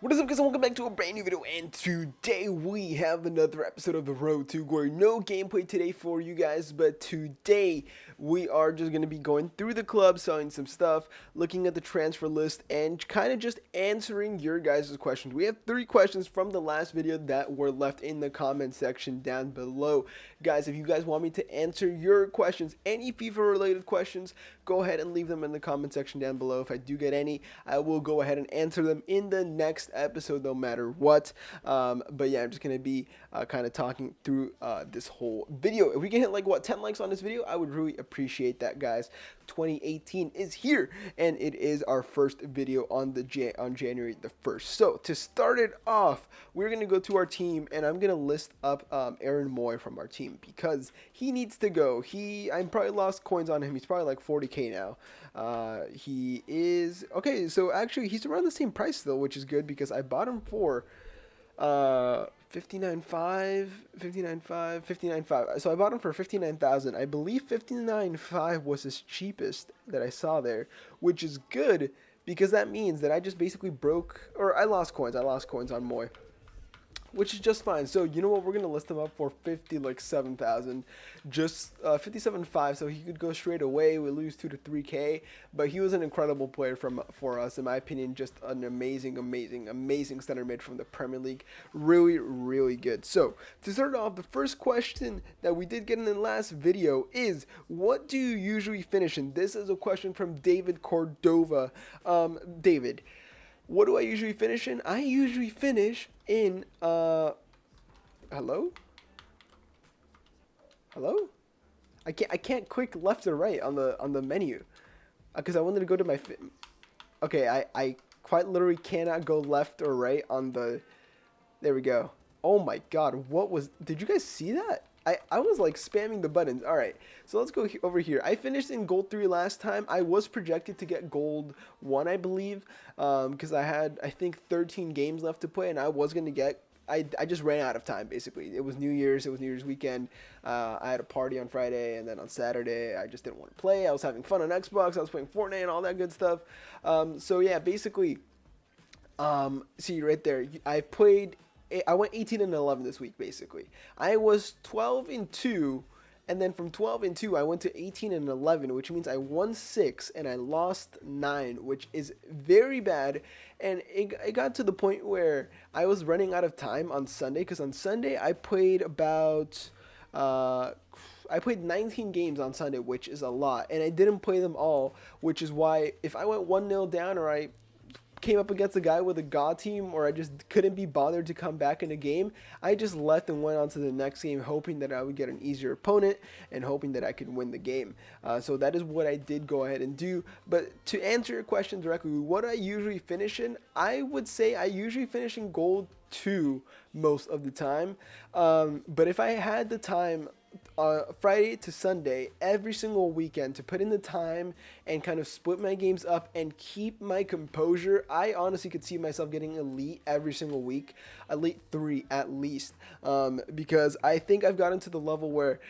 What is up, guys, and welcome back to a brand new video, and today we have another episode of The Road to Glory. No gameplay today for you guys, but today we are just going to be going through the club, selling some stuff, looking at the transfer list, and kind of just answering your guys' questions. We have 3 questions from the last video that were left in the comment section down below. Guys, if you guys want me to answer your questions, any FIFA related questions, go ahead and leave them in the comment section down below. If I do get any, I will go ahead and answer them in the next episode no matter what. But yeah, I'm just gonna be kind of talking through this whole video. If we can hit like 10 likes on this video, I would really appreciate that, guys. 2018 is here, and it is our first video on January the 1st. So to start it off, we're gonna go to our team, and I'm gonna list up Aaron Moy from our team because he needs to go. I probably lost coins on him. He's probably like 40k now. He is okay. So actually, he's around the same price though, which is good because I bought him for 59.5. So I bought him for 59,000. I believe 59.5 was his cheapest that I saw there, which is good because that means that I just basically I lost coins. I lost coins on Moy, which is just fine. So you know what, we're gonna list him up for 7,000, just 57.5. So he could go straight away. We lose 2 to 3k, but he was an incredible player for us, in my opinion. Just an amazing center mid from the Premier League. Really good. So to start off, the first question that we did get in the last video is, what do you usually finish in? This is a question from David Cordova. David, what do I usually finish in? I usually finish in, hello? Hello? I can't click left or right on the menu, because I wanted to go to my, okay, I quite literally cannot go left or right on the, there we go. Oh my god, did you guys see that? I was like spamming the buttons. Alright, so let's go over here. I finished in gold 3 last time. I was projected to get gold 1, I believe, because I had, I think, 13 games left to play, and I was going to get, I just ran out of time, basically. It was New Year's weekend. I had a party on Friday, and then on Saturday, I just didn't want to play. I was having fun on Xbox. I was playing Fortnite and all that good stuff. So yeah, basically, see right there, I went 18-11 this week, basically. I was 12-2, and then from 12-2, I went to 18-11, which means I won 6 and I lost 9, which is very bad. And it got to the point where I was running out of time on Sunday, because on Sunday I played about, I played 19 games on Sunday, which is a lot, and I didn't play them all, which is why if I went 1-0 down, or I came up against a guy with a god team, or I just couldn't be bothered to come back in a game, I just left and went on to the next game, hoping that I would get an easier opponent and hoping that I could win the game. So that is what I did go ahead and do. But to answer your question directly, what I usually finish in, I would say I usually finish in gold 2 most of the time. But if I had the time, Friday to Sunday, every single weekend, to put in the time and kind of split my games up and keep my composure, I honestly could see myself getting elite every single week, elite 3 at least, because I think I've gotten to the level where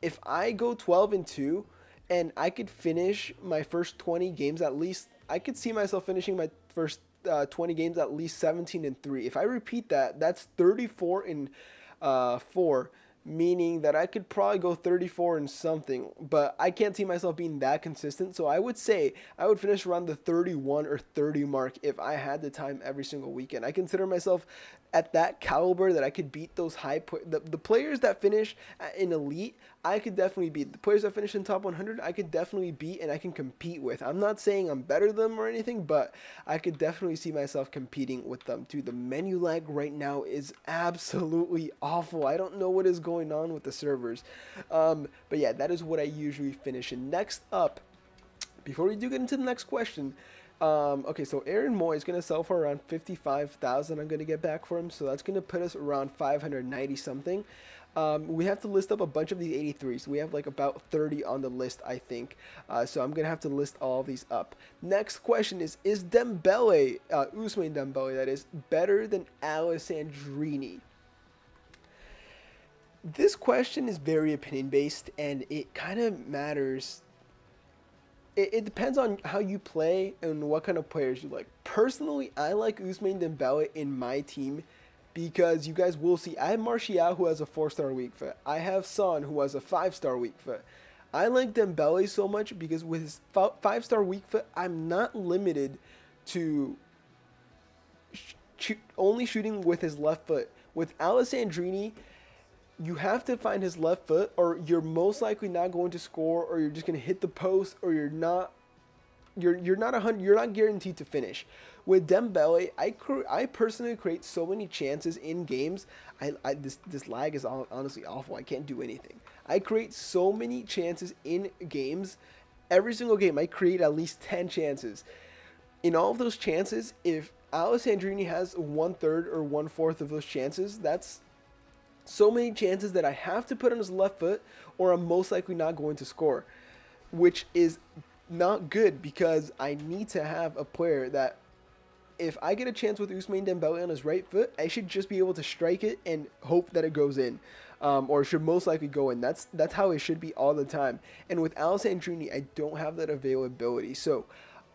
if I go 12-2 and I could finish my first 20 games at least, I could see myself finishing my first 20 games at least 17-3. If I repeat that, that's 34-4, meaning that I could probably go 34 and something, but I can't see myself being that consistent. So I would say I would finish around the 31 or 30 mark if I had the time every single weekend. I consider myself at that caliber that I could beat those the players that finish in elite. I could definitely beat the players that finish in top 100. I could definitely beat, and I can compete with. I'm not saying I'm better than them or anything, but I could definitely see myself competing with them. Dude, the menu lag right now is absolutely awful. I don't know what is going on with the servers. But yeah, that is what I usually finish in. Next up, before we do get into the next question, okay, so Aaron Moy is going to sell for around 55,000. I'm going to get back for him, so that's going to put us around 590 something. We have to list up a bunch of these 83s. We have like about 30 on the list, I think. So I'm going to have to list all of these up. Next question is Dembele, Ousmane Dembele, that is, better than Alessandrini? This question is very opinion based, and it kind of matters it depends on how you play and what kind of players you like. Personally, I like Ousmane Dembele in my team because you guys will see I have Martial who has a 4-star weak foot. I have Son who has a 5-star weak foot. I like Dembele so much because with his 5-star weak foot, I'm not limited to only shooting with his left foot. With Alessandrini, you have to find his left foot, or you're most likely not going to score, or you're just going to hit the post, or you're not guaranteed to finish. With Dembele, I personally create so many chances in games. This lag is honestly awful. I can't do anything. I create so many chances in games. Every single game, I create at least 10 chances. In all of those chances, if Alessandrini has 1/3 or 1/4 of those chances, that's so many chances that I have to put on his left foot, or I'm most likely not going to score, which is not good because I need to have a player that if I get a chance with Ousmane Dembele on his right foot, I should just be able to strike it and hope that it goes in, or it should most likely go in. That's how it should be all the time. And with Alessandrini, I don't have that availability. So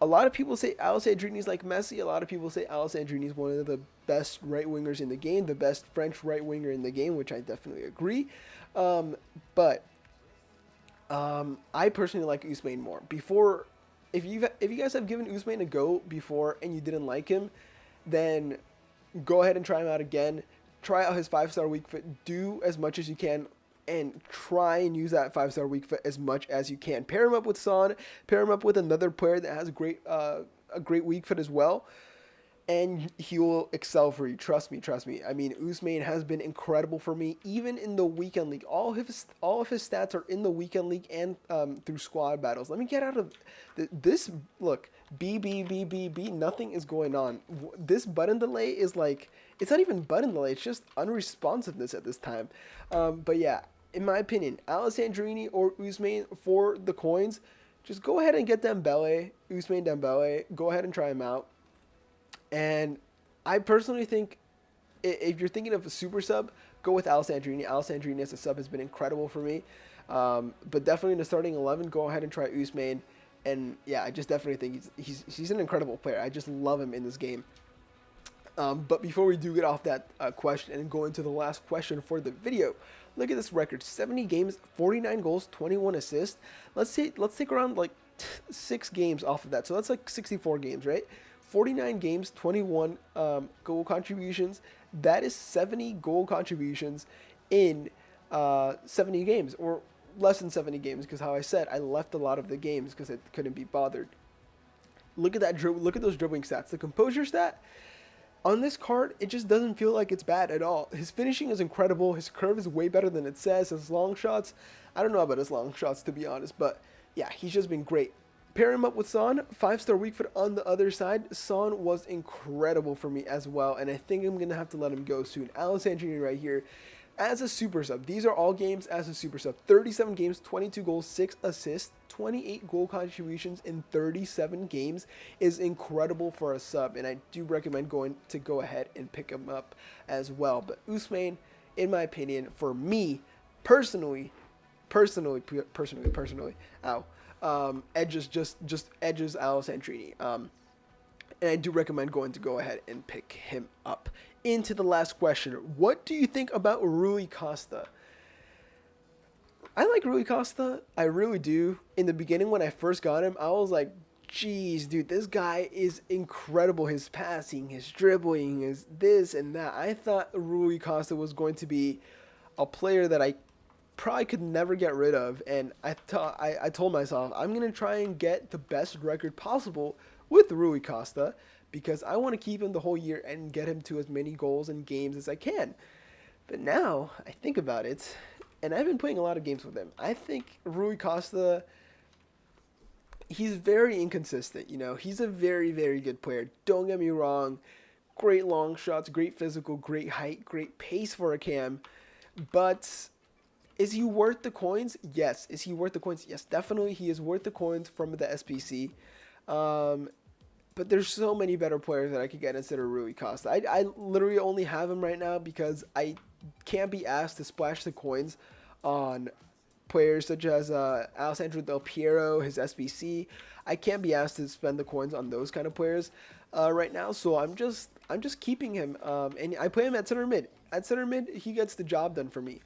a lot of people say Alessandrini is like Messi. A lot of people say Alessandrini is one of the best right wingers in the game, the best French right winger in the game, which I definitely agree. But I personally like Ousmane more. Before, if you guys have given Ousmane a go before and you didn't like him, then go ahead and try him out again. Try out his 5-star weak foot. Do as much as you can and try and use that 5-star weak foot as much as you can. Pair him up with Son. Pair him up with another player that has a great weak foot as well, and he will excel for you. Trust me. I mean, Ousmane has been incredible for me, even in the weekend league. All of his stats are in the weekend league and through squad battles. Let me get out of this. Look, B. Nothing is going on. This button delay is like, it's not even button delay. It's just unresponsiveness at this time. But yeah, in my opinion, Alessandrini or Ousmane for the coins, just go ahead and get Ousmane Dembele. Go ahead and try him out. And I personally think if you're thinking of a super sub, go with Alessandrini. Alessandrini as a sub has been incredible for me. But definitely in the starting 11, go ahead and try Ousmane. And yeah, I just definitely think he's an incredible player. I just love him in this game. But before we do get off that question and go into the last question for the video, look at this record: 70 games, 49 goals, 21 assists. Let's take around like 6 games off of that. So that's like 64 games, right? 49 games, 21 goal contributions. That is 70 goal contributions in 70 games, or less than 70 games, because how I said I left a lot of the games because I couldn't be bothered. Look at that. Look at those dribbling stats. The composure stat on this card, it just doesn't feel like it's bad at all. His finishing is incredible. His curve is way better than it says. His long shots, I don't know about his long shots to be honest, but yeah, he's just been great. Pair him up with Son, 5-star weak foot on the other side. Son was incredible for me as well, and I think I'm going to have to let him go soon. Alessandrini right here as a super sub. These are all games as a super sub. 37 games, 22 goals, 6 assists, 28 goal contributions in 37 games is incredible for a sub, and I do recommend go ahead and pick him up as well. But Ousmane, in my opinion, for me personally, edges Alessandrini. And I do recommend go ahead and pick him up. Into the last question: what do you think about Rui Costa? I like Rui Costa. I really do. In the beginning, when I first got him, I was like, geez, dude, this guy is incredible. His passing, his dribbling, his this and that. I thought Rui Costa was going to be a player that I probably could never get rid of, and I told myself I'm gonna try and get the best record possible with Rui Costa because I want to keep him the whole year and get him to as many goals and games as I can. But now I think about it, and I've been playing a lot of games with him. I think Rui Costa, he's very inconsistent. You know, he's a very, very good player. Don't get me wrong. Great long shots, great physical, great height, great pace for a cam, but is he worth the coins? Yes. Is he worth the coins? Yes, definitely. He is worth the coins from the SPC. But there's so many better players that I could get instead of Rui Costa. I literally only have him right now because I can't be asked to splash the coins on players such as Alessandro Del Piero, his SBC. I can't be asked to spend the coins on those kind of players right now, so I'm just keeping him. And I play him at center mid. At center mid, he gets the job done for me.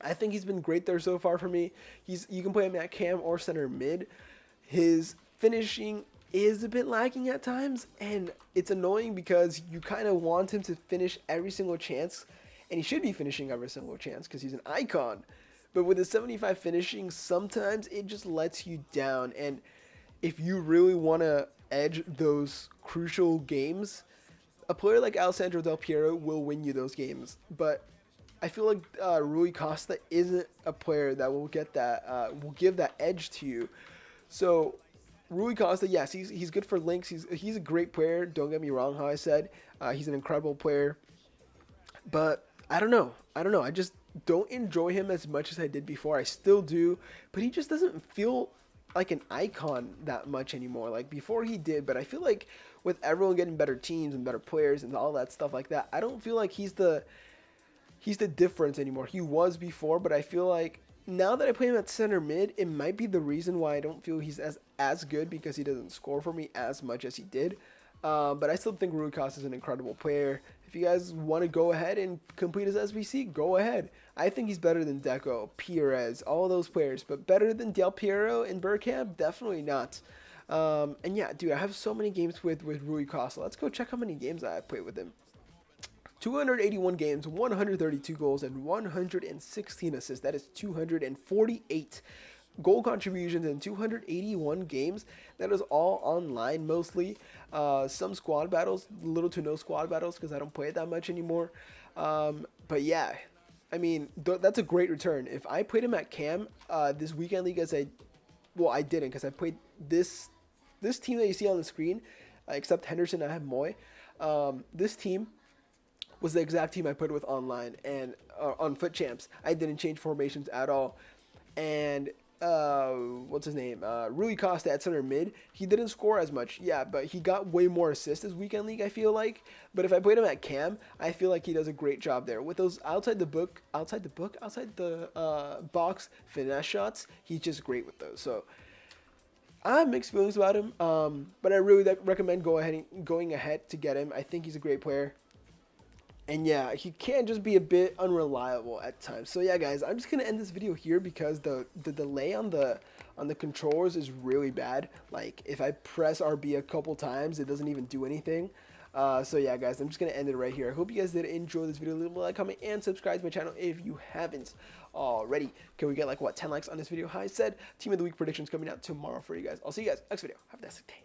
I think he's been great there so far for me. You can play him at cam or center mid. His finishing is a bit lacking at times, and it's annoying because you kind of want him to finish every single chance, and he should be finishing every single chance because he's an icon. But with his 75 finishing, sometimes it just lets you down, and if you really want to edge those crucial games, a player like Alessandro Del Piero will win you those games. But I feel like Rui Costa isn't a player that will get that, will give that edge to you. So Rui Costa, yes, he's good for links. He's a great player. Don't get me wrong. How I said, he's an incredible player. But I don't know. I just don't enjoy him as much as I did before. I still do, but he just doesn't feel like an icon that much anymore. Like before he did, but I feel like with everyone getting better teams and better players and all that stuff like that, I don't feel like he's the difference anymore. He was before, but I feel like now that I play him at center mid, it might be the reason why I don't feel he's as good, because he doesn't score for me as much as he did. But I still think Rui Costa is an incredible player. If you guys want to go ahead and complete his SBC, go ahead. I think he's better than Deco, Perez, all those players. But better than Del Piero and Bergkamp? Definitely not. And yeah, dude, I have so many games with Rui Costa. Let's go check how many games I have played with him. 281 games, 132 goals, and 116 assists. That is 248 goal contributions in 281 games. That is all online mostly. Some squad battles, little to no squad battles because I don't play it that much anymore. But yeah, I mean, that's a great return. If I played him at cam this weekend league, I didn't, because I played this team that you see on the screen, except Henderson, I have Moy. This team was the exact team I played with online and on Foot Champs. I didn't change formations at all. And what's his name? Rui Costa at center mid. He didn't score as much, yeah, but he got way more assists this weekend league, I feel like. But if I played him at cam, I feel like he does a great job there with those outside the box finesse shots. He's just great with those. So I have mixed feelings about him, but I really recommend going ahead to get him. I think he's a great player. And yeah, he can just be a bit unreliable at times. So yeah, guys, I'm just gonna end this video here because the delay on the controllers is really bad. Like if I press RB a couple times, it doesn't even do anything. So yeah, guys, I'm just gonna end it right here. I hope you guys did enjoy this video. Leave a like, comment, and subscribe to my channel if you haven't already. Can we get like 10 likes on this video? How I said, Team of the Week predictions coming out tomorrow for you guys. I'll see you guys next video. Have a fantastic day.